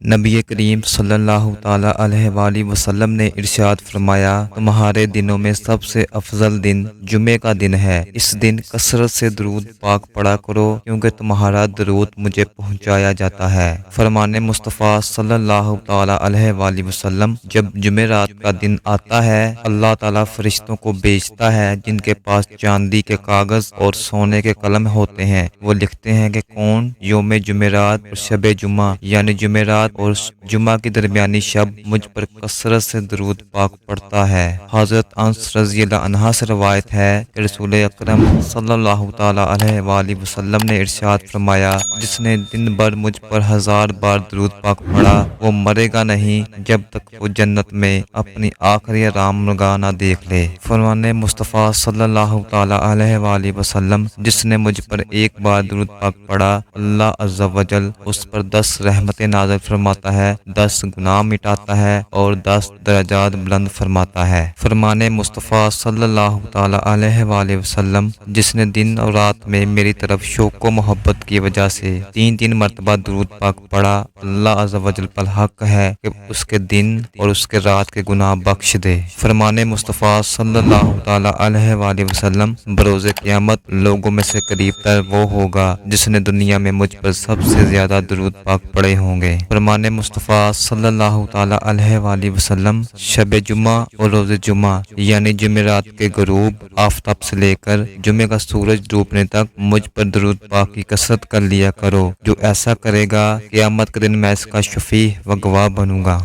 نبی کریم صلی اللہ تعالیٰ علیہ وآلہ وسلم نے ارشاد فرمایا، تمہارے دنوں میں سب سے افضل دن جمعے کا دن ہے۔ اس دن کثرت سے درود پاک پڑھا کرو، کیونکہ تمہارا درود مجھے پہنچایا جاتا ہے۔ فرمان مصطفیٰ صلی اللہ تعالیٰ علیہ وآلہ وسلم، جب جمعرات کا دن آتا ہے، اللہ تعالیٰ فرشتوں کو بھیجتا ہے جن کے پاس چاندی کے کاغذ اور سونے کے قلم ہوتے ہیں۔ وہ لکھتے ہیں کہ کون یوم جمعرات اور شب جمعہ یعنی جمعرات اور جمعہ کی درمیانی شب مجھ پر کثرت سے درود پاک پڑھتا ہے۔ حضرت انس رضی اللہ عنہ سے روایت ہے کہ رسول اکرم صلی اللہ تعالیٰ علیہ وآلہ وسلم نے ارشاد فرمایا، جس نے دن بھر مجھ پر 1000 بار درود پاک پڑھا، وہ مرے گا نہیں جب تک وہ جنت میں اپنی آخری آرام گاہ نہ دیکھ لے۔ فرمان مصطفیٰ صلی اللہ تعالیٰ علیہ وآلہ وسلم، جس نے مجھ پر ایک بار درود پاک پڑھا، اللہ عز و جل اس پر 10 رحمتیں نازل فرماتا ہے، 10 گناہ مٹاتا ہے اور 10 درجات بلند فرماتا ہے۔ فرمان مصطفیٰ صلی اللہ تعالیٰ علیہ وآلہ وسلم، جس نے دن اور رات میں میری طرف شوق و محبت کی وجہ سے 3 مرتبہ درود پاک پڑھا، اللہ عز و جل پر حق ہے کہ اس کے دن اور اس کے رات کے گناہ بخش دے۔ فرمان مصطفیٰ صلی اللہ تعالیٰ علیہ وآلہ وسلم، بروز قیامت لوگوں میں سے قریب تر وہ ہوگا جس نے دنیا میں مجھ پر سب سے زیادہ درود پاک پڑھے ہوں گے۔ فرمان مصطفیٰ صلی اللہ تعالیٰ علیہ وآلہ وسلم، شب جمعہ اور روز جمعہ یعنی جمعرات کے غروب آفتاب سے لے کر جمعے کا سورج ڈوبنے تک مجھ پر درود پاک کی کثرت کر لیا کرو۔ جو ایسا کرے گا، قیامت کے دن میں اس کا شفیع و گواہ بنوں گا۔